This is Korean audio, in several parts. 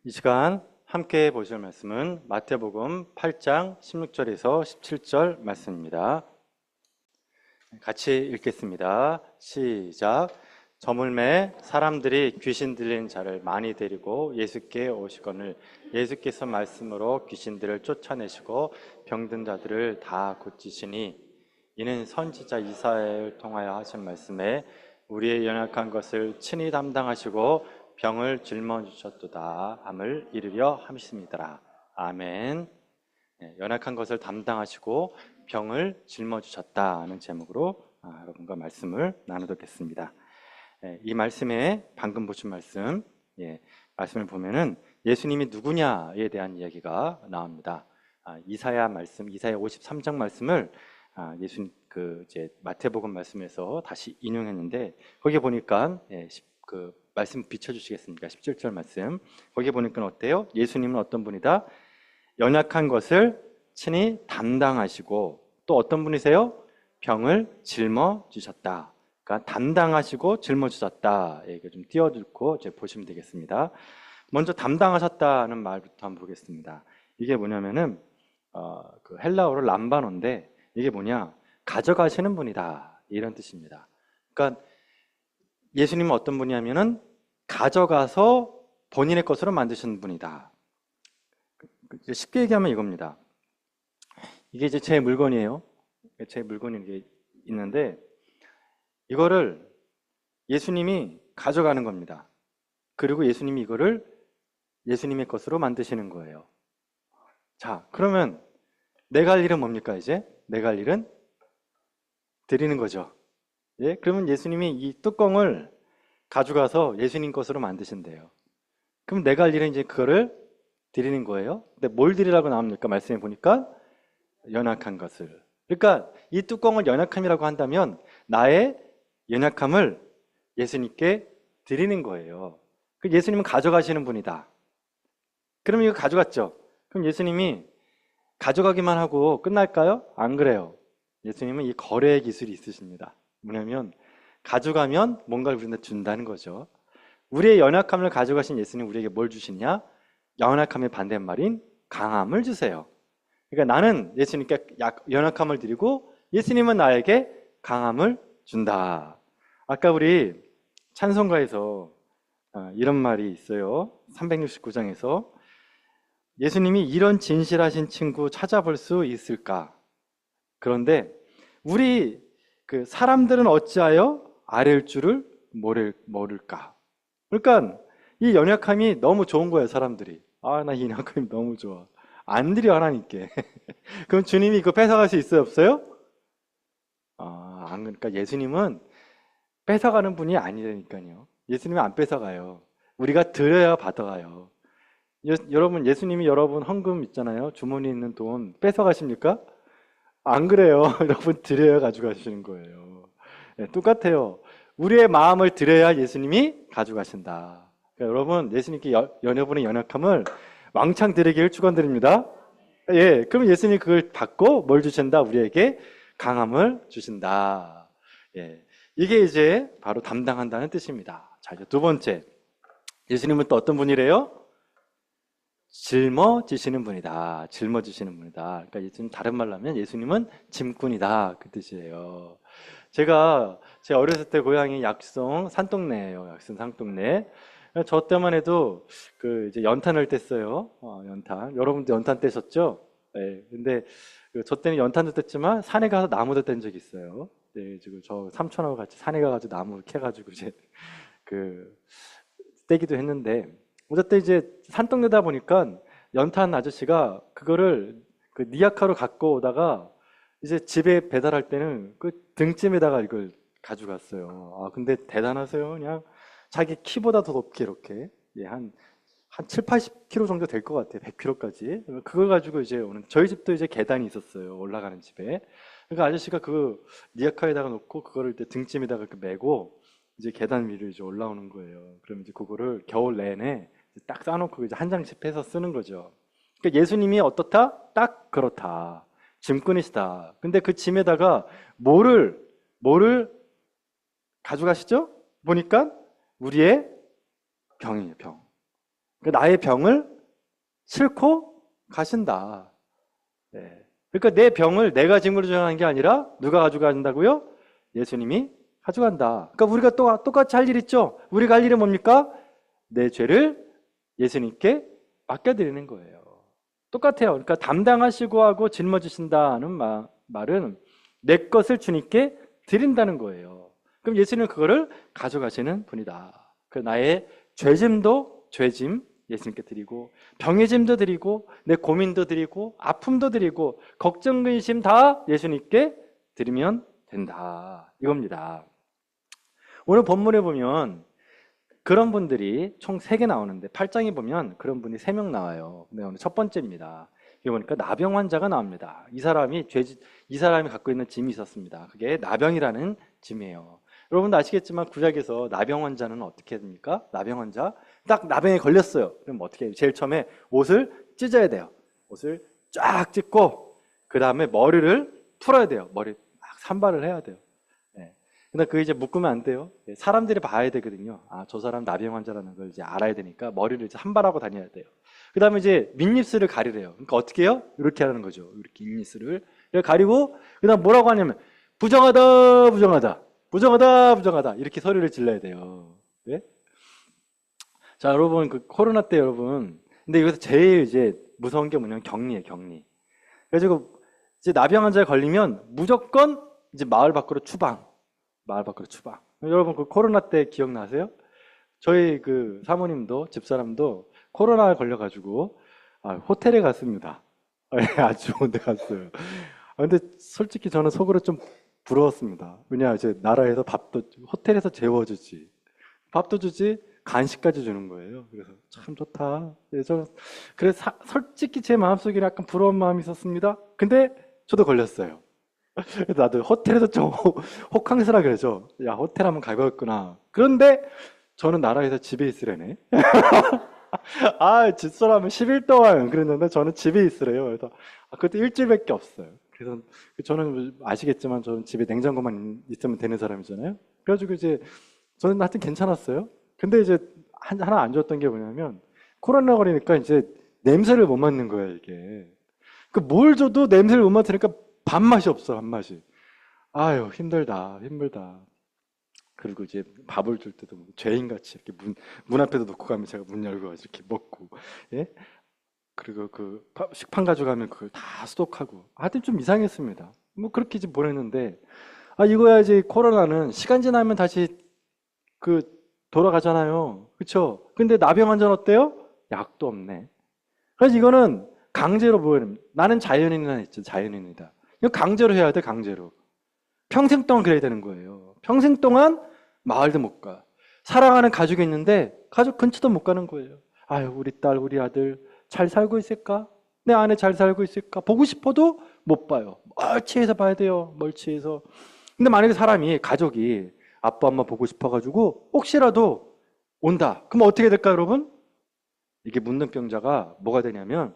이 시간 함께 보실 말씀은 마태복음 8장 16절에서 17절 말씀입니다. 같이 읽겠습니다. 시작. 저물매 사람들이 귀신 들린 자를 많이 데리고 예수께 오시거늘 예수께서 말씀으로 귀신들을 쫓아내시고 병든 자들을 다 고치시니 이는 선지자 이사야를 통하여 하신 말씀에 우리의 연약한 것을 친히 담당하시고 병을 짊어지셨도다 함을 이루려 함이십니다라. 아멘. 연약한 것을 담당하시고 병을 짊어지셨다는 제목으로 여러분과 말씀을 나누겠습니다. 이 말씀에 방금 보신 말씀, 말씀을 보면은 예수님이 누구냐에 대한 이야기가 나옵니다. 이사야 말씀, 이사야 53장 말씀을 예수님 이제 마태복음 말씀에서 다시 인용했는데 거기에 보니까 말씀 비춰주시겠습니까? 17절 말씀. 거기에 보니까 어때요? 예수님은 어떤 분이다? 연약한 것을 친히 담당하시고 또 어떤 분이세요? 병을 짊어지셨다. 그러니까 담당하시고 짊어지셨다. 이거 좀 띄워두고 이제 보시면 되겠습니다. 먼저 담당하셨다는 말부터 한번 보겠습니다. 이게 뭐냐면은 그 헬라어로 람바노인데 이게 뭐냐? 가져가시는 분이다. 이런 뜻입니다. 그러니까 예수님은 어떤 분이냐면은 가져가서 본인의 것으로 만드시는 분이다. 쉽게 얘기하면 이겁니다. 이게 이제 제 물건이에요. 제 물건이 있는데 이거를 예수님이 가져가는 겁니다. 그리고 예수님이 이거를 예수님의 것으로 만드시는 거예요. 자, 그러면 내가 할 일은 뭡니까 이제? 내가 할 일은 드리는 거죠. 예? 그러면 예수님이 이 뚜껑을 가져가서 예수님 것으로 만드신대요. 그럼 내가 할 일은 이제 그거를 드리는 거예요. 근데 뭘 드리라고 나옵니까? 말씀해 보니까 연약한 것을. 그러니까 이 뚜껑을 연약함이라고 한다면 나의 연약함을 예수님께 드리는 거예요. 예수님은 가져가시는 분이다. 그럼 이거 가져갔죠? 그럼 예수님이 가져가기만 하고 끝날까요? 안 그래요. 예수님은 이 거래의 기술이 있으십니다. 뭐냐면 가져가면 뭔가를 우리한테 준다는 거죠. 우리의 연약함을 가져가신 예수님 우리에게 뭘 주시냐? 연약함의 반대말인 강함을 주세요. 그러니까 나는 예수님께 연약함을 드리고 예수님은 나에게 강함을 준다. 아까 우리 찬송가에서 이런 말이 있어요. 369장에서 예수님이 이런 진실하신 친구 찾아볼 수 있을까? 그런데 우리 사람들은 어찌하여 아랠 줄을 모를까? 그러니까 이 연약함이 너무 좋은 거예요, 사람들이. 나 이 연약함이 너무 좋아. 안 드려, 하나님께. 그럼 주님이 이거 뺏어갈 수 있어요, 없어요? 그러니까 예수님은 뺏어가는 분이 아니라니까요. 예수님은 안 뺏어가요. 우리가 드려야 받아가요. 여러분, 예수님이 여러분 헌금 있잖아요. 주머니에 있는 돈 뺏어가십니까? 안 그래요. 여러분 드려야 가져가시는 거예요. 똑같아요. 우리의 마음을 드려야 예수님이 가져가신다. 그러니까 여러분, 예수님께 여러분의 연약함을 왕창 드리기를 축원드립니다. 그럼 예수님이 그걸 받고 뭘 주신다? 우리에게 강함을 주신다. 이게 이제 바로 담당한다는 뜻입니다. 자, 이제 두 번째. 예수님은 또 어떤 분이래요? 짊어지시는 분이다. 짊어지시는 분이다. 그러니까 예수님 다른 말로 하면 예수님은 짐꾼이다. 그 뜻이에요. 제 어렸을 때 고향이 약성 산동네예요. 약성 산동네. 저 때만 해도 이제 연탄을 뗐어요. 연탄. 여러분도 연탄 떼셨죠? 근데 저 때는 연탄도 뗐지만 산에 가서 나무도 뗀 적이 있어요. 지금 저 삼촌하고 같이 산에 가가지고 나무 캐가지고 이제 떼기도 했는데 어쨌든 이제 산동네다 보니까 연탄 아저씨가 그거를 니아카로 갖고 오다가 이제 집에 배달할 때는 등짐에다가 이걸 가져갔어요. 근데 대단하세요. 그냥 자기 키보다 더 높게 이렇게 한 7, 80kg 정도 될 것 같아요. 100kg까지. 그걸 가지고 이제 오는 저희 집도 이제 계단이 있었어요. 올라가는 집에. 그러니까 아저씨가 니아카에다가 놓고 그거를 등짐에다가 메고 이제 계단 위로 이제 올라오는 거예요. 그럼 이제 그거를 겨울 내내 딱 싸놓고 이제 한 장씩 빼서 쓰는 거죠. 그러니까 예수님이 어떻다? 딱 그렇다. 짐꾼이시다. 근데 그 짐에다가 뭐를 가져가시죠? 보니까 우리의 병이에요, 병. 나의 병을 싣고 가신다. 네. 그러니까 내 병을 내가 짐으로 전하는 게 아니라 누가 가져간다고요? 예수님이 가져간다. 그러니까 우리가 또 똑같이 할 일 있죠? 우리가 할 일은 뭡니까? 내 죄를 예수님께 맡겨드리는 거예요. 똑같아요. 그러니까 담당하시고 하고 짊어지신다는 말은 내 것을 주님께 드린다는 거예요. 그럼 예수님은 그거를 가져가시는 분이다. 그 나의 죄짐 예수님께 드리고, 병의 짐도 드리고, 내 고민도 드리고, 아픔도 드리고, 걱정, 근심 다 예수님께 드리면 된다. 이겁니다. 오늘 본문에 보면 그런 분들이 총 3개 나오는데 8장에 보면 그런 분이 3명 나와요. 근데 오늘 첫 번째입니다. 여기 보니까 나병 환자가 나옵니다. 이 사람이 갖고 있는 짐이 있었습니다. 그게 나병이라는 짐이에요. 여러분도 아시겠지만 구약에서 나병 환자는 어떻게 됩니까? 나병 환자 딱 나병에 걸렸어요. 그럼 어떻게 해요? 제일 처음에 옷을 찢어야 돼요. 옷을 쫙 찢고 그 다음에 머리를 풀어야 돼요. 머리 막 산발을 해야 돼요. 네. 근데 그게 이제 묶으면 안 돼요. 사람들이 봐야 되거든요. 아, 저 사람 나병 환자라는 걸 이제 알아야 되니까 머리를 이제 산발하고 다녀야 돼요. 그 다음에 이제 밑입술을 가리래요. 그러니까 어떻게 해요? 이렇게 하는 거죠. 이렇게 밑입술을 가리고 그 다음 뭐라고 하냐면 부정하다 부정하다 부정하다 부정하다 이렇게 소리를 질러야 돼요. 네? 자, 여러분 그 코로나 때 여러분 근데 여기서 제일 이제 무서운 게 뭐냐면 격리예요. 격리. 그래가지고 이제 나병 환자에 걸리면 무조건 이제 마을 밖으로 추방. 여러분 그 코로나 때 기억나세요? 저희 그 사모님도 집사람도 코로나에 걸려가지고 호텔에 갔습니다. 아주 좋은 데 갔어요. 근데 솔직히 저는 속으로 좀 부러웠습니다. 왜냐 이제 나라에서 호텔에서 재워주지, 밥도 주지, 간식까지 주는 거예요. 그래서 참 좋다. 그래서 솔직히 제 마음속에 약간 부러운 마음이 있었습니다. 근데 저도 걸렸어요. 나도 호텔에서 좀 호캉스라 그러죠. 야, 호텔 한번 가보겠구나. 그런데 저는 나라에서 집에 있으려네. 집사람은 10일 동안 그랬는데 저는 집에 있으래요. 그래서 그때 일주일밖에 없어요. 그래서 저는 아시겠지만 저는 집에 냉장고만 있으면 되는 사람이잖아요. 그래가지고 이제 저는 하여튼 괜찮았어요. 근데 이제 하나 안 좋았던 게 뭐냐면 코로나 걸리니까 이제 냄새를 못 맡는 거야 이게. 그 뭘 줘도 냄새를 못 맡으니까 밥맛이 없어. 밥맛이. 아유 힘들다. 그리고 이제 밥을 줄 때도 죄인같이 이렇게 문 앞에도 놓고 가면 제가 문 열고 이렇게 먹고, 예? 그리고 그 식판 가져가면 그걸 다 수독하고. 하여튼 좀 이상했습니다. 뭐 그렇게 이제 보냈는데, 이거야 이제 코로나는 시간 지나면 다시 돌아가잖아요. 그쵸? 근데 나병 환자는 어때요? 약도 없네. 그래서 이거는 강제로 보여줍니다. 나는 자연인이다 했죠. 자연인이다. 이거 강제로 해야 돼, 강제로. 평생 동안 그래야 되는 거예요. 평생 동안 마을도 못 가. 사랑하는 가족이 있는데 가족 근처도 못 가는 거예요. 아유, 우리 딸, 우리 아들 잘 살고 있을까? 내 아내 잘 살고 있을까? 보고 싶어도 못 봐요. 멀치해서 봐야 돼요. 멀치해서. 근데 만약에 가족이 아빠, 엄마 보고 싶어가지고 혹시라도 온다. 그럼 어떻게 될까, 여러분? 이게 문둥병자가 뭐가 되냐면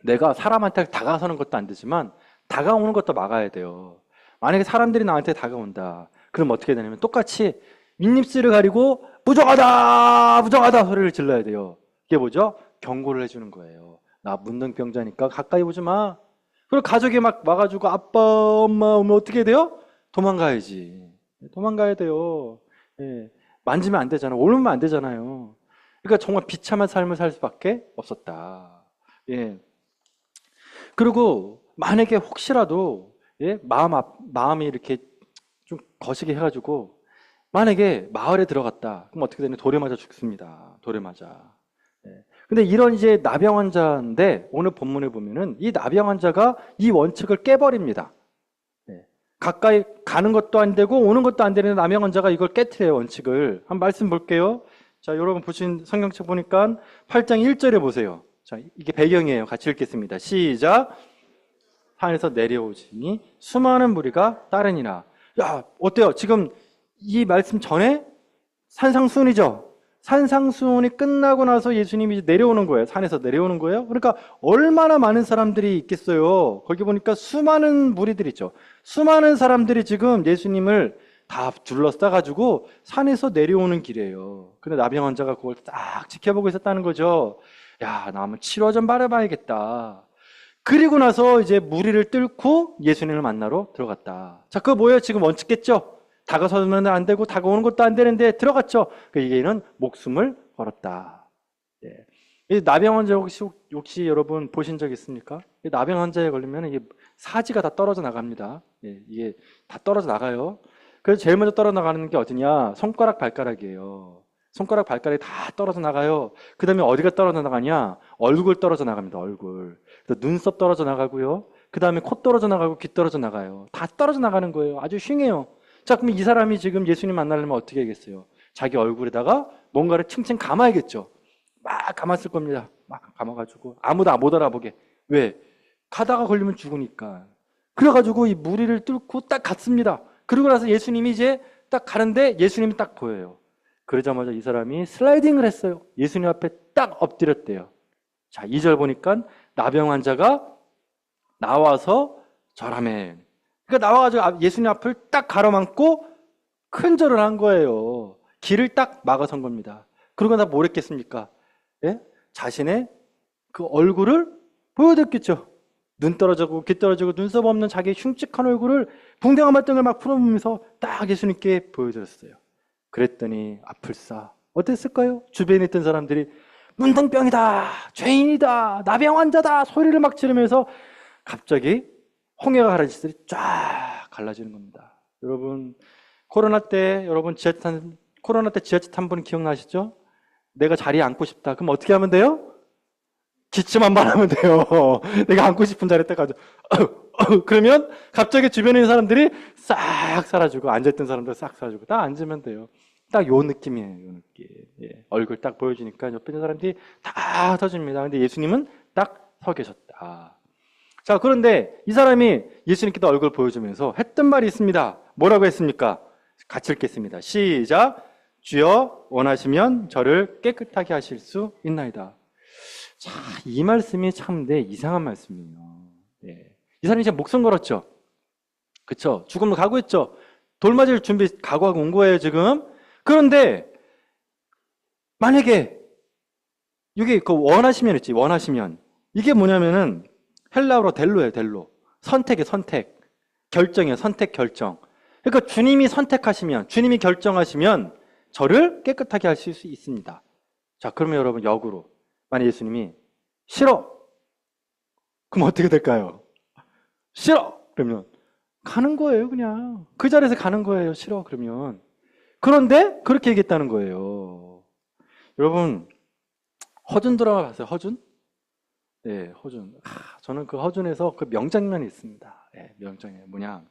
내가 사람한테 다가서는 것도 안 되지만 다가오는 것도 막아야 돼요. 만약에 사람들이 나한테 다가온다. 그럼 어떻게 되냐면 똑같이 밑입술을 가리고 부정하다 소리를 질러야 돼요. 이게 뭐죠? 경고를 해주는 거예요. 나 문둥병자니까 가까이 오지 마. 그리고 가족이 막 와가지고 아빠, 엄마 오면 어떻게 돼요? 도망가야지. 도망가야 돼요. 예. 만지면 안 되잖아요. 오르면 안 되잖아요. 그러니까 정말 비참한 삶을 살 수밖에 없었다. 예. 그리고 만약에 혹시라도 마음이 이렇게 좀 거시게 해가지고 만약에 마을에 들어갔다. 그럼 어떻게 되냐? 돌에 맞아 죽습니다. 돌에 맞아. 근데 이런 이제 나병 환자인데 오늘 본문에 보면은 이 나병 환자가 이 원칙을 깨버립니다. 가까이 가는 것도 안 되고 오는 것도 안 되는 나병 환자가 이걸 깨트려요, 원칙을. 한번 말씀 볼게요. 자, 여러분 보신 성경책 보니까 8장 1절에 보세요. 자, 이게 배경이에요. 같이 읽겠습니다. 시작. 산에서 내려오시니 수많은 무리가 따르니라. 야, 어때요? 지금 이 말씀 전에 산상수훈이죠? 산상수훈이 끝나고 나서 예수님이 내려오는 거예요. 산에서 내려오는 거예요. 그러니까 얼마나 많은 사람들이 있겠어요. 거기 보니까 수많은 무리들이 있죠. 수많은 사람들이 지금 예수님을 다 둘러싸가지고 산에서 내려오는 길이에요. 근데 나병 환자가 그걸 딱 지켜보고 있었다는 거죠. 야, 나 한번 치료 좀 받아봐야겠다. 그리고 나서 이제 무리를 뚫고 예수님을 만나러 들어갔다. 자, 그거 뭐예요? 지금 원칙겠죠? 다가서면 안 되고 다가오는 것도 안 되는데 들어갔죠. 이게는 목숨을 걸었다. 예. 이 나병 환자 혹시 여러분 보신 적 있습니까? 이 나병 환자에 걸리면 이게 사지가 다 떨어져 나갑니다. 예, 이게 다 떨어져 나가요. 그래서 제일 먼저 떨어져 나가는 게 어디냐? 손가락, 발가락이에요. 손가락, 발가락이 다 떨어져 나가요. 그 다음에 어디가 떨어져 나가냐? 얼굴 떨어져 나갑니다. 얼굴. 그래서 눈썹 떨어져 나가고요. 그 다음에 코 떨어져 나가고 귀 떨어져 나가요. 다 떨어져 나가는 거예요. 아주 흉해요. 자, 그럼 이 사람이 지금 예수님 만나려면 어떻게 하겠어요? 자기 얼굴에다가 뭔가를 칭칭 감아야겠죠. 막 감았을 겁니다. 막 감아가지고 아무도 못 알아보게. 왜? 가다가 걸리면 죽으니까. 그래가지고 이 무리를 뚫고 딱 갔습니다. 그러고 나서 예수님이 이제 딱 가는데 예수님이 딱 보여요. 그러자마자 이 사람이 슬라이딩을 했어요. 예수님 앞에 딱 엎드렸대요. 자, 2절 보니까 나병 환자가 나와서 절하매. 그러니까 나와가지고 예수님 앞을 딱 가로막고 큰 절을 한 거예요. 길을 딱 막아선 겁니다. 그러고 나 뭘 했겠습니까? 예? 자신의 그 얼굴을 보여줬겠죠. 눈 떨어지고 귀 떨어지고 눈썹 없는 자기 흉측한 얼굴을 붕대와 말등을 막 풀어보면서 딱 예수님께 보여드렸어요. 그랬더니 아플싸 어땠을까요? 주변에 있던 사람들이 문둥병이다, 죄인이다, 나병 환자다 소리를 막 지르면서 갑자기 홍해가 가라지듯이 쫙 갈라지는 겁니다. 여러분 코로나 때 지하철 탄 분 기억나시죠? 내가 자리에 앉고 싶다. 그럼 어떻게 하면 돼요? 기침만 하면 돼요. 내가 앉고 싶은 자리에 딱 가죠. 그러면 갑자기 주변에 있는 사람들이 싹 사라지고 앉아있던 사람들 싹 사라지고 딱 앉으면 돼요. 딱 요 느낌이에요. 요 느낌. 예. 얼굴 딱 보여주니까 옆에 있는 사람들이 다 터집니다. 근데 예수님은 딱 서 계셨다. 자, 그런데 이 사람이 예수님께도 얼굴 보여주면서 했던 말이 있습니다. 뭐라고 했습니까? 같이 읽겠습니다. 시작. 주여 원하시면 저를 깨끗하게 하실 수 있나이다. 자, 이 말씀이 참 이상한 말씀이에요. 예. 이 사람이 이제 목숨 걸었죠. 그쵸? 죽음을 각오했죠. 돌 맞을 준비 각오하고 온 거예요, 지금. 그런데 만약에 이게 원하시면 있지, 원하시면 이게 뭐냐면은 헬라어로 델로예요, 델로. 선택이에요, 선택. 결정이에요, 선택, 결정. 그러니까 주님이 선택하시면, 주님이 결정하시면 저를 깨끗하게 하실 수 있습니다. 자, 그러면 여러분 역으로 만약 예수님이 싫어! 그럼 어떻게 될까요? 싫어! 그러면 가는 거예요, 그냥. 그 자리에서 가는 거예요, 싫어, 그러면. 그런데 그렇게 얘기했다는 거예요. 여러분, 허준 드라마 봤어요, 허준? 네, 허준. 저는 그 허준에서 그 명장면이 있습니다. 네, 명장면. 뭐냐.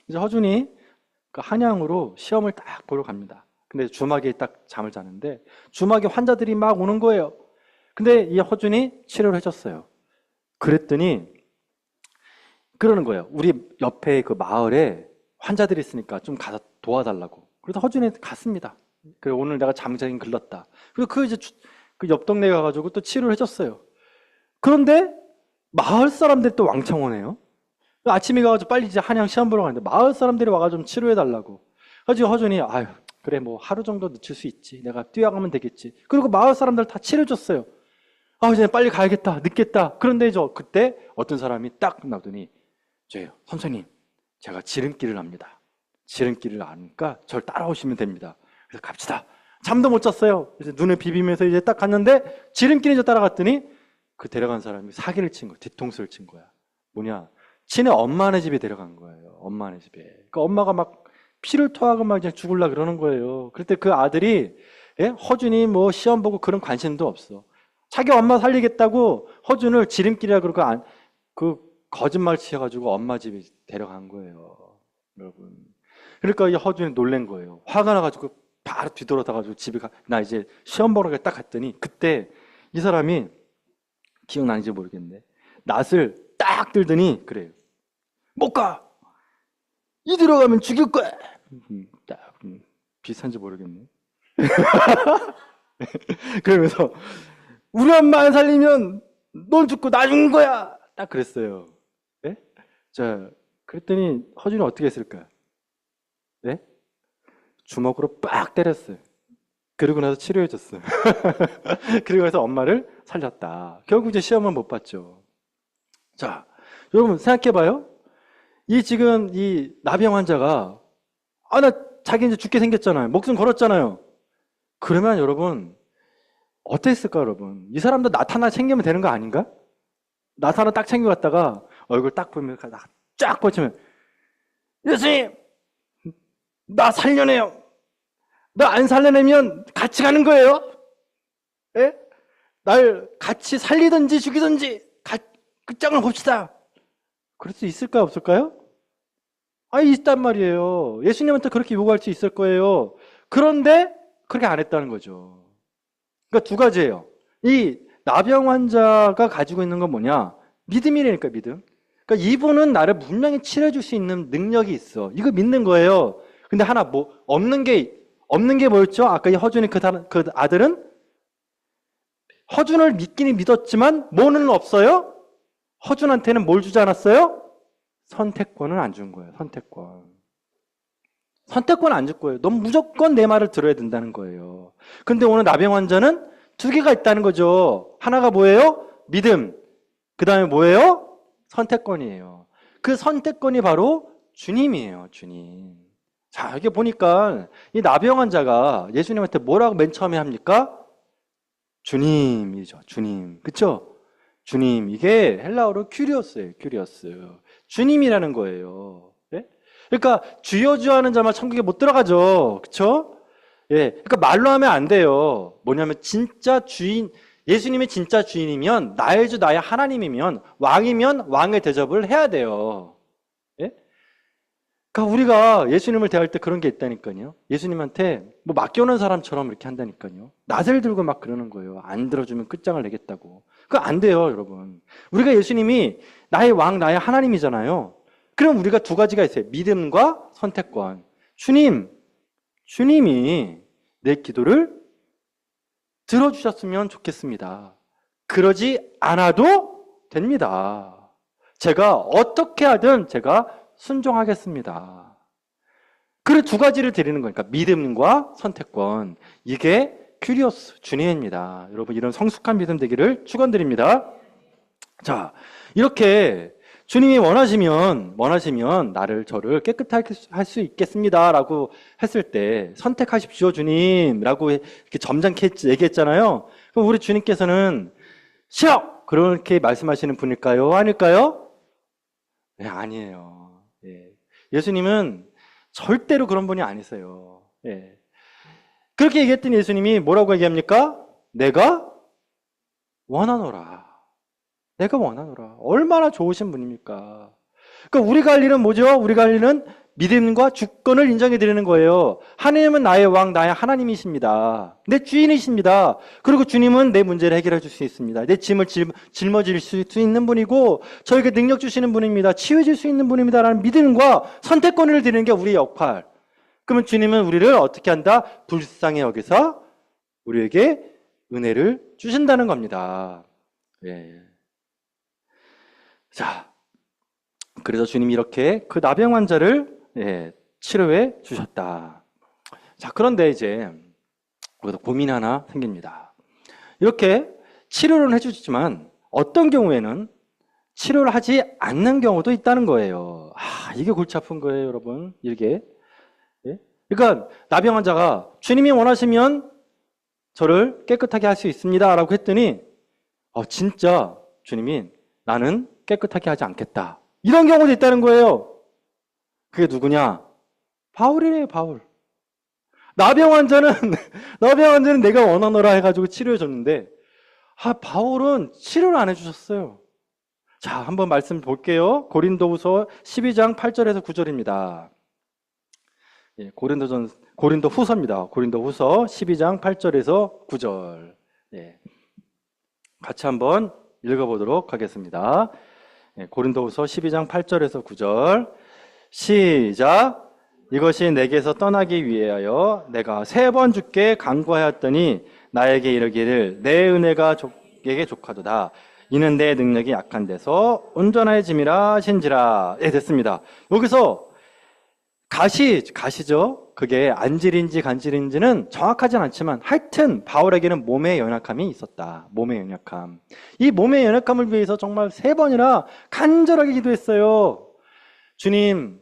이제 허준이 그 한양으로 시험을 딱 보러 갑니다. 근데 주막에 딱 잠을 자는데 주막에 환자들이 막 오는 거예요. 근데 이 허준이 치료를 해줬어요. 그랬더니 그러는 거예요. 우리 옆에 그 마을에 환자들이 있으니까 좀 가서 도와달라고. 그래서 허준이 갔습니다. 그래, 오늘 내가 잠자긴 글렀다. 그래서 그 옆 동네에 가가지고 또 치료를 해줬어요. 그런데 마을 사람들이 또 왕창 오네요. 아침에 가가지고 빨리 이제 한양 시험 보러 가는데 마을 사람들이 와가지고 좀 치료해달라고. 그래서 허준이 아유 그래 뭐 하루 정도 늦출 수 있지. 내가 뛰어가면 되겠지. 그리고 마을 사람들 다 치료해줬어요. 이제 빨리 가야겠다. 늦겠다. 그런데 그때 어떤 사람이 딱 나오더니 선생님 제가 지름길을 압니다. 지름길을 아니까 절 따라오시면 됩니다. 그래서 갑시다. 잠도 못 잤어요. 그래서 눈을 비비면서 이제 딱 갔는데 지름길에 이제 따라갔더니 그 데려간 사람이 사기를 친 거야. 뒤통수를 친 거야. 뭐냐? 친애 엄마네 집에 데려간 거예요. 엄마네 집에. 그러니까 엄마가 막 피를 토하고 막 그냥 죽을라 그러는 거예요. 그럴 때 그 아들이 허준이 뭐 시험 보고 그런 관심도 없어. 자기 엄마 살리겠다고 허준을 지름길이라 그러고 그 거짓말 치셔가지고 엄마 집에 데려간 거예요. 여러분. 그러니까 이 허준이 놀란 거예요. 화가 나가지고 바로 뒤돌아다가지고 집에 나 이제 시험 보러 딱 갔더니 그때 이 사람이 기억나는지 모르겠는데 낫을 딱 들더니 그래요. 못 가! 이 들어가면 죽일 거야! 딱 비슷한지 모르겠네. 그러면서 우리 엄마 안 살리면 넌 죽고 나 죽는 거야! 딱 그랬어요. 네? 자, 그랬더니 허준이 어떻게 했을까? 네? 주먹으로 빡 때렸어요. 그러고 나서 치료해줬어요. 그리고 나서 엄마를 살렸다. 결국 이제 시험은 못 봤죠. 자, 여러분 생각해봐요. 지금 이 나병 환자가 나 자기 이제 죽게 생겼잖아요. 목숨 걸었잖아요. 그러면 여러분 어땠을까 여러분? 이 사람도 나타나 챙기면 되는 거 아닌가? 나타나 딱 챙겨갔다가 얼굴 딱 보면 쫙 뻗치면 예수님 나 살려내요. 나 안 살려내면 같이 가는 거예요. 예? 날 같이 살리든지 죽이든지 끝장을 봅시다. 그럴 수 있을까요? 없을까요? 있단 말이에요. 예수님한테 그렇게 요구할 수 있을 거예요. 그런데 그렇게 안 했다는 거죠. 그러니까 두 가지예요. 이 나병 환자가 가지고 있는 건 뭐냐? 믿음이라니까, 믿음. 그러니까 이분은 나를 분명히 치료해줄 수 있는 능력이 있어. 이거 믿는 거예요. 근데 하나 없는 게 뭐였죠? 아까 이 허준이 그 아들은 허준을 믿기는 믿었지만 뭐는 없어요? 허준한테는 뭘 주지 않았어요? 선택권을 안 준 거예요. 선택권 안 줄 거예요. 넌 무조건 내 말을 들어야 된다는 거예요. 근데 오늘 나병 환자는 두 개가 있다는 거죠. 하나가 뭐예요? 믿음. 그 다음에 뭐예요? 선택권이에요. 그 선택권이 바로 주님이에요. 주님. 자, 여기 보니까 이 나병 환자가 예수님한테 뭐라고 맨 처음에 합니까? 주님이죠. 주님. 그쵸? 주님. 이게 헬라어로 큐리오스예요. 큐리오스. 주님이라는 거예요. 예? 그러니까 주여 주여 하는 자만 천국에 못 들어가죠. 그쵸? 예. 그러니까 말로 하면 안 돼요. 뭐냐면 진짜 주인, 예수님이 진짜 주인이면 나의 주 나의 하나님이면 왕이면 왕의 대접을 해야 돼요. 예? 그러니까 우리가 예수님을 대할 때 그런 게 있다니까요. 예수님한테 뭐 맡겨놓은 사람처럼 이렇게 한다니까요. 낫을 들고 막 그러는 거예요. 안 들어주면 끝장을 내겠다고. 그거 안 돼요, 여러분. 우리가 예수님이 나의 왕, 나의 하나님이잖아요. 그럼 우리가 두 가지가 있어요. 믿음과 선택권. 주님이 내 기도를 들어주셨으면 좋겠습니다. 그러지 않아도 됩니다. 제가 어떻게 하든 제가 순종하겠습니다. 그 두 가지를 드리는 거니까 믿음과 선택권. 이게 큐리오스 주님입니다. 여러분 이런 성숙한 믿음 되기를 축원드립니다. 자, 이렇게 주님이 원하시면 저를 깨끗하게 할 수 있겠습니다라고 했을 때 선택하십시오 주님라고 이렇게 점잖게 얘기했잖아요. 그럼 우리 주님께서는 시작 그렇게 말씀하시는 분일까요? 아닐까요? 네, 아니에요. 예. 예수님은 절대로 그런 분이 아니세요. 예. 그렇게 얘기했더니 예수님이 뭐라고 얘기합니까? 내가 원하노라. 내가 원하노라. 얼마나 좋으신 분입니까? 그러니까 우리가 할 일은 뭐죠? 우리가 할 일은 믿음과 주권을 인정해 드리는 거예요. 하나님은 나의 왕, 나의 하나님이십니다. 내 주인이십니다. 그리고 주님은 내 문제를 해결해 줄 수 있습니다. 내 짐을 짊어질 수 있는 분이고 저에게 능력 주시는 분입니다. 치유해 줄 수 있는 분입니다. 라는 믿음과 선택권을 드리는 게 우리의 역할. 그러면 주님은 우리를 어떻게 한다? 불쌍히 여기서 우리에게 은혜를 주신다는 겁니다. 예. 자, 그래서 주님이 이렇게 그 나병 환자를 치료해 주셨다. 자, 그런데 이제 여기서 고민이 하나 생깁니다. 이렇게 치료를 해주지만 어떤 경우에는 치료를 하지 않는 경우도 있다는 거예요. 이게 골치 아픈 거예요, 여러분. 이게. 예? 그러니까 나병 환자가 주님이 원하시면 저를 깨끗하게 할 수 있습니다 라고 했더니 진짜 주님이 나는 깨끗하게 하지 않겠다. 이런 경우도 있다는 거예요. 그게 누구냐? 바울이래요, 바울. 나병 환자는 내가 원하노라 해가지고 치료해 줬는데, 바울은 치료를 안 해주셨어요. 자, 한번 말씀 볼게요. 고린도후서 12장 8절에서 9절입니다. 예, 고린도후서입니다. 고린도후서 12장 8절에서 9절. 예, 같이 한번 읽어보도록 하겠습니다. 고린도후서 12장 8절에서 9절 시작. 이것이 내게서 떠나기 위하여 내가 3번 주께 간구하였더니 나에게 이르기를 내 은혜가 내게 족하도다. 이는 내 능력이 약한 데서 온전해짐이라 하신지라. 됐습니다. 여기서 가시죠. 그게 안질인지 간질인지는 정확하진 않지만 하여튼 바울에게는 몸의 연약함이 있었다. 몸의 연약함. 이 몸의 연약함을 위해서 정말 3번이나 간절하게 기도했어요. 주님,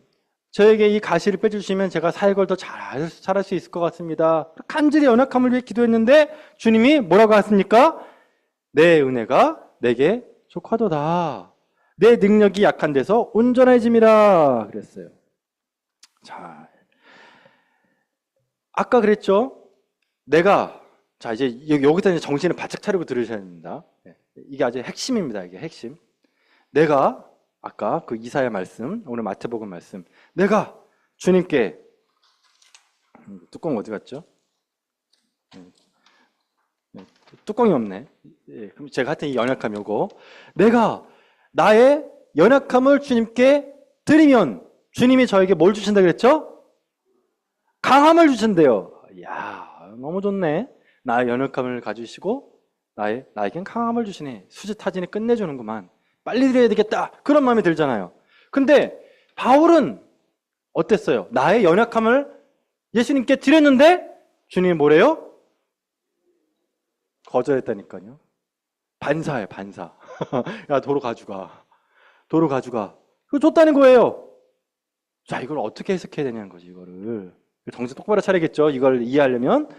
저에게 이 가시를 빼주시면 제가 사역을 더 잘할 수 있을 것 같습니다. 간절히 연약함을 위해 기도했는데 주님이 뭐라고 하십니까? 내 은혜가 내게 족하도다. 내 능력이 약한 데서 온전해짐이라 그랬어요. 자, 아까 그랬죠? 자, 이제 여기서 이제 정신을 바짝 차리고 들으셔야 됩니다. 이게 아주 핵심입니다. 이게 핵심. 내가 아까 그 이사야 말씀, 오늘 마태복음 말씀, 내가 주님께 뚜껑 어디 갔죠? 뚜껑이 없네. 그럼 제가 하여튼 이 연약함 요거, 내가 나의 연약함을 주님께 드리면 주님이 저에게 뭘 주신다 그랬죠? 강함을 주신대요. 이야, 너무 좋네. 나의 연약함을 가지시고 나에겐 강함을 주시네. 수지타진이 끝내주는구만. 빨리 드려야 되겠다. 그런 마음이 들잖아요. 근데 바울은 어땠어요? 나의 연약함을 예수님께 드렸는데 주님이 뭐래요? 거절했다니까요. 반사예요, 반사. 야, 도로 가져가. 그거 줬다는 거예요. 자, 이걸 어떻게 해석해야 되냐는 거지, 이거를. 정신 똑바로 차리겠죠? 이걸 이해하려면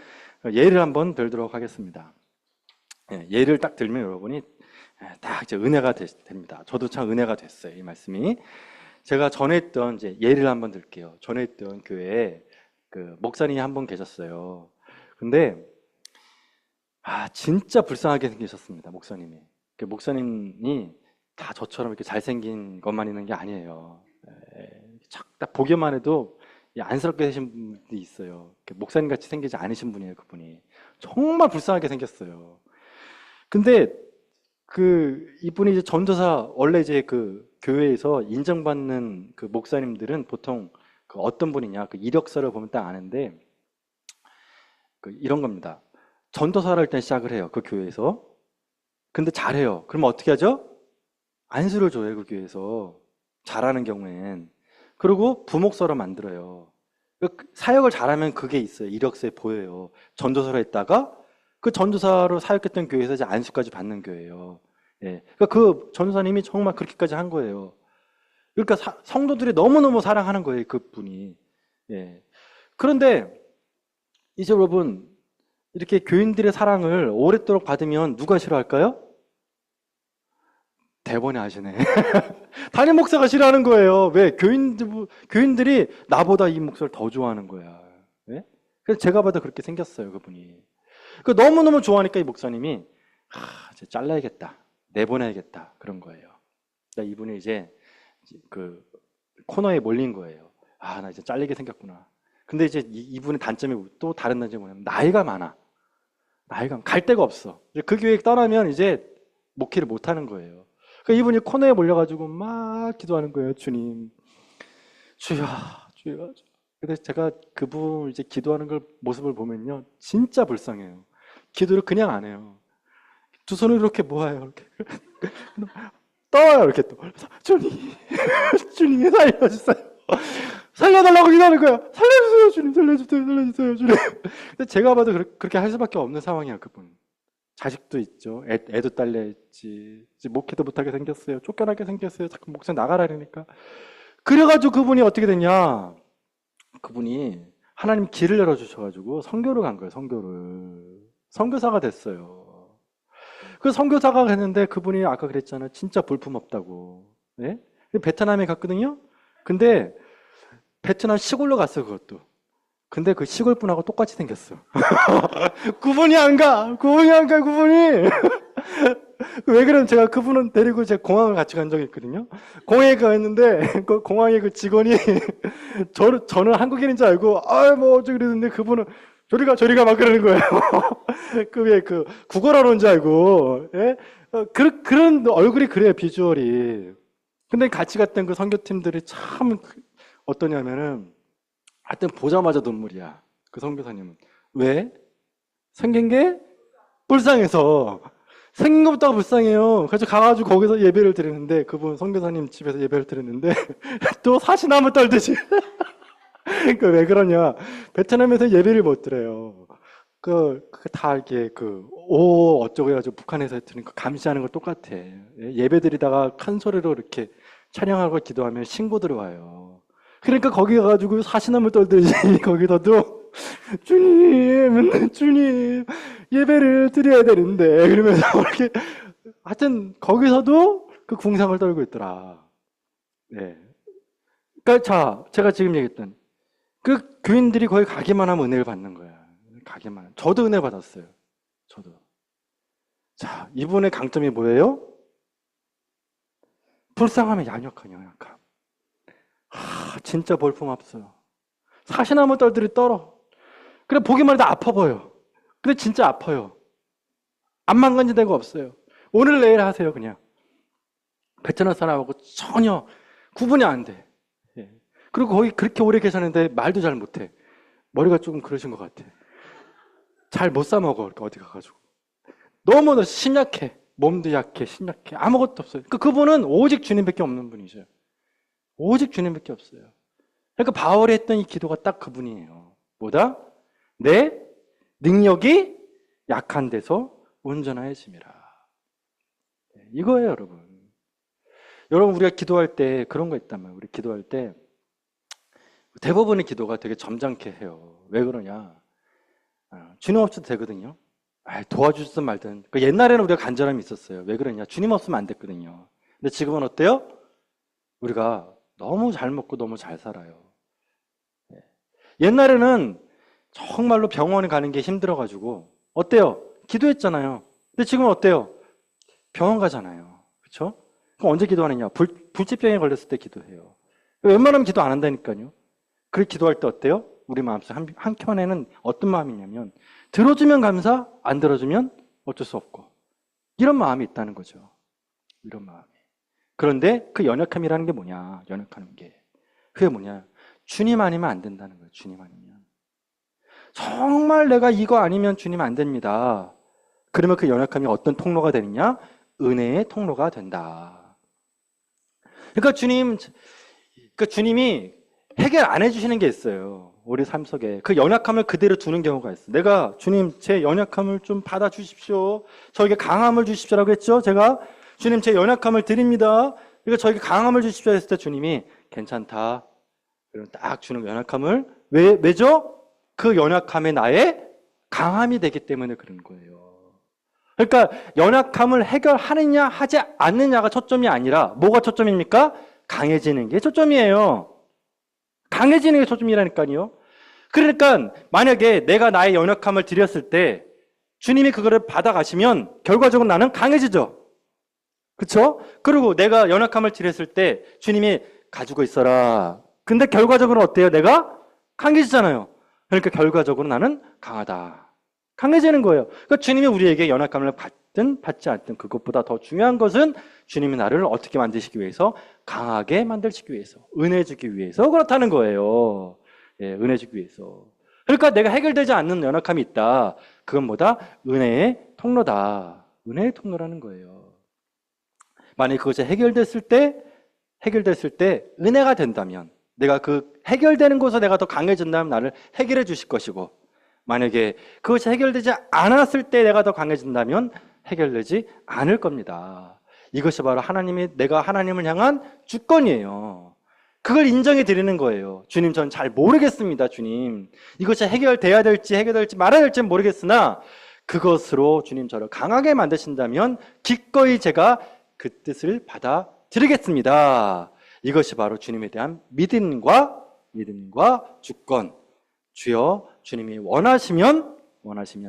예를 한번 들도록 하겠습니다. 예를 딱 들면 여러분이 딱 이제 은혜가 됩니다. 저도 참 은혜가 됐어요, 이 말씀이. 제가 전에 했던 이제 예를 한번 들게요. 전에 했던 교회에 그 목사님이 한 분 계셨어요. 근데 진짜 불쌍하게 생기셨습니다, 목사님이. 그 목사님이 다 저처럼 이렇게 잘생긴 것만 있는 게 아니에요. 딱 보기만 해도 안쓰럽게 되신 분들이 있어요. 목사님 같이 생기지 않으신 분이에요, 그분이. 정말 불쌍하게 생겼어요. 근데 이분이 이제 전도사, 원래 이제 그 교회에서 인정받는 그 목사님들은 보통 어떤 분이냐, 그 이력서를 보면 딱 아는데, 이런 겁니다. 전도사를 일단 시작을 해요, 그 교회에서. 근데 잘해요. 그러면 어떻게 하죠? 안수를 줘요, 그 교회에서. 잘하는 경우엔. 그리고 부목사로 만들어요. 사역을 잘하면 그게 있어요. 이력서에 보여요. 전도사로 했다가 그 전도사로 사역했던 교회에서 이제 안수까지 받는 교회예요. 그러니까 그 전도사님이 정말 그렇게까지 한 거예요. 그러니까 성도들이 너무너무 사랑하는 거예요, 그분이. 그런데 이제 여러분, 이렇게 교인들의 사랑을 오랫도록 받으면 누가 싫어할까요? 대번에 하시네. 담임 목사가 싫어하는 거예요. 왜? 교인들이 나보다 이 목사를 더 좋아하는 거야. 그래서 제가 봐도 그렇게 생겼어요, 그분이. 너무너무 좋아하니까 이 목사님이, 이제 잘라야겠다. 내보내야겠다. 그런 거예요. 그러니까 이분이 이제 그 코너에 몰린 거예요. 나 이제 잘리게 생겼구나. 근데 이제 이분의 단점이 또 다른 단점이 뭐냐면 나이가 많아. 갈 데가 없어. 그 교회 떠나면 이제 목회를 못 하는 거예요. 그러니까 이분이 코너에 몰려가지고 막 기도하는 거예요. 주님, 주여. 근데 제가 그분 이제 기도하는 모습을 보면요, 진짜 불쌍해요. 기도를 그냥 안 해요. 두 손을 이렇게 모아요. 이렇게 떠요, 이렇게 또. 주님 살려주세요. 살려달라고 기도하는 거야. 살려주세요, 주님. 살려주세요, 주님. 근데 제가 봐도 그렇게 할 수밖에 없는 상황이야, 그분. 자식도 있죠. 애도 딸려있지. 목회도 못하게 생겼어요. 쫓겨나게 생겼어요. 자꾸 목사 나가라 그러니까. 그래가지고 그분이 어떻게 됐냐. 그분이 하나님 길을 열어주셔가지고 선교를 간 거예요. 선교사가 됐어요. 그 선교사가 됐는데 그분이 아까 그랬잖아요. 진짜 볼품없다고. 베트남에 갔거든요. 근데 베트남 시골로 갔어요, 그것도. 근데 그 시골 분하고 똑같이 생겼어. 그분이. 왜 그러면 제가 그분은 데리고 제가 공항을 같이 간 적이 있거든요. 공항에 갔는데, 그 공항의 그 직원이 저는 한국인인 줄 알고, 어쩌고 그랬는데 그분은 저리가 막 그러는 거예요. 그 구걸하러 온 줄 알고, 그런 얼굴이 그래요, 비주얼이. 근데 같이 갔던 그 선교팀들이 참 어떠냐면은, 하여튼 보자마자 눈물이야. 그 선교사님은. 왜? 생긴 게 불쌍해서. 생긴 것부터가 불쌍해요. 그래서 가가지고 거기서 예배를 드리는데, 그분 선교사님 집에서 예배를 드렸는데 또 사시나무 떨듯이 그 왜 그러냐? 베트남에서 예배를 못 드려요. 다 이게 어쩌고 해가지고 북한에서 했더니 그 감시하는 거 똑같아. 예배 드리다가 큰 소리로 이렇게 찬양하고 기도하면 신고 들어와요. 그러니까 거기 가가지고 사시나물 떨듯이 거기서도 주님, 예배를 드려야 되는데, 그러면서 이렇게, 하여튼, 거기서도 그 궁상을 떨고 있더라. 네. 그러니까, 자, 제가 지금 얘기했던, 그 교인들이 거기 가기만 하면 은혜를 받는 거야. 가기만 하면. 저도 은혜 받았어요. 저도. 자, 이분의 강점이 뭐예요? 불쌍함에 양육한 연약함. 진짜 볼품 없어요. 사시나무 떨들이 떨어. 그래, 보기만 해도 아파 보여. 근데 진짜 아파요. 안 망가진 데가 없어요. 오늘 내일 하세요, 그냥. 베트남 사람하고 전혀 구분이 안 돼. 예. 그리고 거기 그렇게 오래 계셨는데 말도 잘 못해. 머리가 조금 그러신 것 같아. 잘 못 싸먹어, 어디 가가지고. 너무 신약해. 몸도 약해, 신약해. 아무것도 없어요. 그분은 오직 주님밖에 없는 분이죠. 오직 주님밖에 없어요. 그러니까 바울이 했던 이 기도가 딱 그분이에요. 뭐다? 내 능력이 약한 데서 온전하여짐이라. 이거예요, 여러분. 여러분, 우리가 기도할 때 그런 거 있다면, 우리 기도할 때 대부분의 기도가 되게 점잖게 해요. 왜 그러냐? 주님 없어도 되거든요. 도와주든 말든. 옛날에는 우리가 간절함이 있었어요. 왜 그러냐? 주님 없으면 안 됐거든요. 근데 지금은 어때요? 우리가 너무 잘 먹고 너무 잘 살아요. 옛날에는 정말로 병원에 가는 게 힘들어가지고 어때요? 기도했잖아요. 근데 지금은 어때요? 병원 가잖아요. 그렇죠? 그럼 언제 기도하느냐? 불치병에 걸렸을 때 기도해요. 웬만하면 기도 안 한다니까요. 그렇게 기도할 때 어때요? 우리 마음속 한켠에는 어떤 마음이냐면 들어주면 감사, 안 들어주면 어쩔 수 없고 이런 마음이 있다는 거죠. 이런 마음이. 그런데 그 연약함이라는 게 뭐냐? 연약하는 게. 그게 뭐냐? 주님 아니면 안 된다는 거예요. 주님 아니면. 정말 내가 이거 아니면 주님 안 됩니다. 그러면 그 연약함이 어떤 통로가 되느냐? 은혜의 통로가 된다. 그러니까 주님이 해결 안 해주시는 게 있어요. 우리 삶 속에. 그 연약함을 그대로 두는 경우가 있어요. 내가 주님 제 연약함을 좀 받아주십시오. 저에게 강함을 주십시오라고 했죠. 제가 주님 제 연약함을 드립니다. 그러니까 저에게 강함을 주십시오 했을 때 주님이 괜찮다. 그럼 딱 주는 연약함을 왜죠? 그 연약함이 나의 강함이 되기 때문에 그런 거예요. 그러니까 연약함을 해결하느냐 하지 않느냐가 초점이 아니라 뭐가 초점입니까? 강해지는 게 초점이에요. 강해지는 게 초점이라니까요. 그러니까 만약에 내가 나의 연약함을 드렸을 때 주님이 그거를 받아가시면 결과적으로 나는 강해지죠. 그렇죠? 그리고 내가 연약함을 드렸을 때 주님이 가지고 있어라. 근데 결과적으로 어때요? 내가 강해지잖아요. 그러니까 결과적으로 나는 강하다. 강해지는 거예요. 그러니까 주님이 우리에게 연약함을 받든 받지 않든 그것보다 더 중요한 것은 주님이 나를 어떻게 만드시기 위해서 강하게 만드시기 위해서 은혜 주기 위해서 그렇다는 거예요. 예, 은혜 주기 위해서. 그러니까 내가 해결되지 않는 연약함이 있다. 그건 뭐다? 은혜의 통로다. 은혜의 통로라는 거예요. 만약에 그것이 해결됐을 때 은혜가 된다면 내가 그 해결되는 곳에서 내가 더 강해진다면 나를 해결해 주실 것이고 만약에 그것이 해결되지 않았을 때 내가 더 강해진다면 해결되지 않을 겁니다. 이것이 바로 내가 하나님을 향한 주권이에요. 그걸 인정해 드리는 거예요. 주님, 전 잘 모르겠습니다. 주님, 이것이 해결돼야 될지 해결될지 말아야 될지 모르겠으나 그것으로 주님 저를 강하게 만드신다면 기꺼이 제가 그 뜻을 받아드리겠습니다. 이것이 바로 주님에 대한 믿음과 주권. 주여, 주님이 원하시면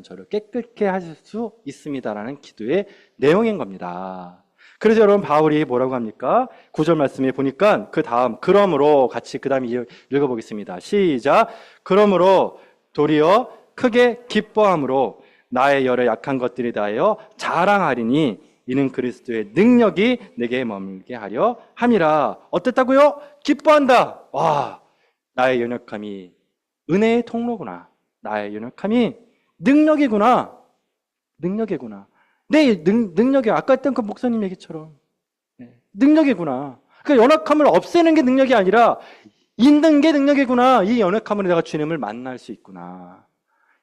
저를 깨끗게 하실 수 있습니다라는 기도의 내용인 겁니다. 그래서 여러분 바울이 뭐라고 합니까? 9절 말씀에 보니까 그 다음 그러므로 같이 그 다음에 읽어보겠습니다. 시작. 그러므로 도리어 크게 기뻐함으로 나의 여러 약한 것들이 다하여 자랑하리니 이는 그리스도의 능력이 내게 머물게 하려 함이라. 어땠다고요? 기뻐한다. 와, 나의 연약함이 은혜의 통로구나. 나의 연약함이 능력이구나. 내 능력이 아까 했던 그 목사님 얘기처럼 능력이구나. 그러니까 연약함을 없애는 게 능력이 아니라 있는 게 능력이구나. 이 연약함으로 내가 주님을 만날 수 있구나.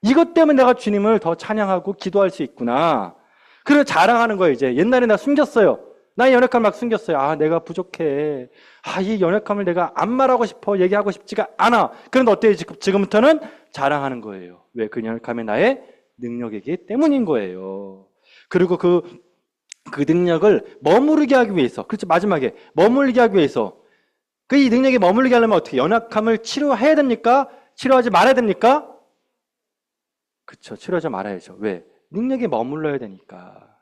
이것 때문에 내가 주님을 더 찬양하고 기도할 수 있구나. 그걸 자랑하는 거예요, 이제. 옛날에 나 숨겼어요. 나의 연약함을 막 숨겼어요. 아, 내가 부족해. 아, 이 연약함을 내가 안 말하고 싶어. 얘기하고 싶지가 않아. 그런데 어때요? 지금부터는 자랑하는 거예요. 왜? 그 연약함이 나의 능력이기 때문인 거예요. 그리고 그 능력을 머무르게 하기 위해서, 그렇죠. 마지막에 머무르게 하기 위해서 그 이 능력이 머무르게 하려면 어떻게? 연약함을 치료해야 됩니까? 치료하지 말아야 됩니까? 그렇죠. 치료하지 말아야죠. 왜? 능력이 머물러야 되니까.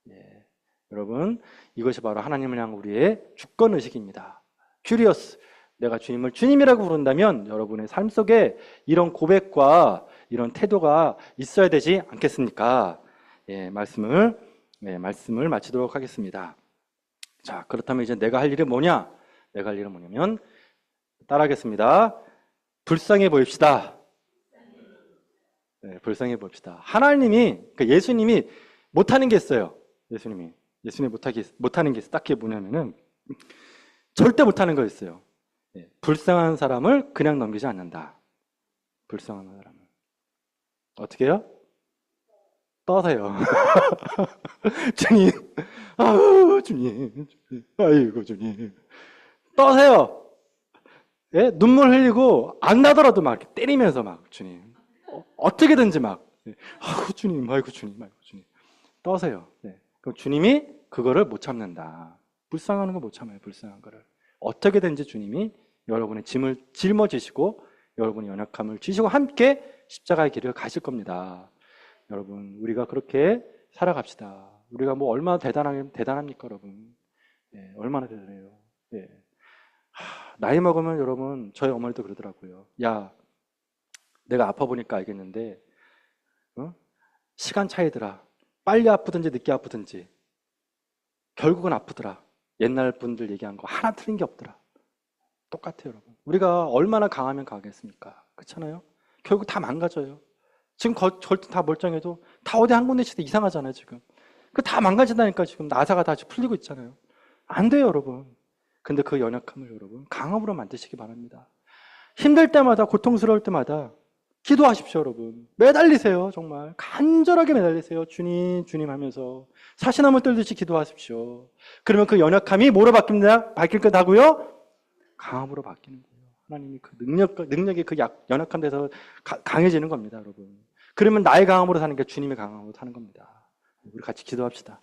예. 여러분, 이것이 바로 하나님을 향한 우리의 주권의식입니다. 큐리어스. 내가 주님을 주님이라고 부른다면 여러분의 삶 속에 이런 고백과 이런 태도가 있어야 되지 않겠습니까? 예, 말씀을 마치도록 하겠습니다. 자, 그렇다면 이제 내가 할 일은 뭐냐? 내가 할 일은 뭐냐면, 따라하겠습니다. 불쌍해 보입시다. 네, 불쌍해 봅시다. 하나님이, 그러니까 예수님이 못하는 게 있어요. 예수님이 못하는 게 있어요. 딱히 뭐냐면은, 절대 못하는 거 있어요. 네, 불쌍한 사람을 그냥 넘기지 않는다. 불쌍한 사람을. 어떻게 해요? 떠세요. 주님, 아우, 주님, 아이고, 주님. 떠세요. 예? 눈물 흘리고, 안 나더라도 막 때리면서 막, 주님. 어떻게든지 막, 예. 아이고, 주님, 아이고, 주님, 아이고, 주님. 떠세요. 네. 그럼 주님이 그거를 못 참는다. 불쌍한 거 못 참아요, 불쌍한 거를. 어떻게든지 주님이 여러분의 짐을 짊어지시고, 여러분의 연약함을 지시고 함께 십자가의 길을 가실 겁니다. 여러분, 우리가 그렇게 살아갑시다. 우리가 뭐 얼마나 대단합니까, 여러분? 예, 얼마나 대단해요. 예. 나이 먹으면 여러분, 저희 어머니도 그러더라고요. 야, 내가 아파 보니까 알겠는데, 시간 차이더라. 빨리 아프든지 늦게 아프든지 결국은 아프더라. 옛날 분들 얘기한 거 하나 틀린 게 없더라. 똑같아요, 여러분. 우리가 얼마나 강하면 강하겠습니까? 그렇잖아요? 결국 다 망가져요. 지금 절대 다 멀쩡해도 다 어디 한 군데씩 이상하잖아요, 지금. 그 다 망가진다니까 지금 나사가 다 풀리고 있잖아요. 안 돼요, 여러분. 근데 그 연약함을 여러분 강함으로 만드시기 바랍니다. 힘들 때마다, 고통스러울 때마다 기도하십시오, 여러분. 매달리세요, 정말. 간절하게 매달리세요. 주님, 주님 하면서. 사시나무 떨듯이 기도하십시오. 그러면 그 연약함이 뭐로 바뀔 거다고요? 강함으로 바뀌는 거예요. 하나님이 그 능력이 그 연약한 데서 강해지는 겁니다, 여러분. 그러면 나의 강함으로 사는 게 주님의 강함으로 사는 겁니다. 우리 같이 기도합시다.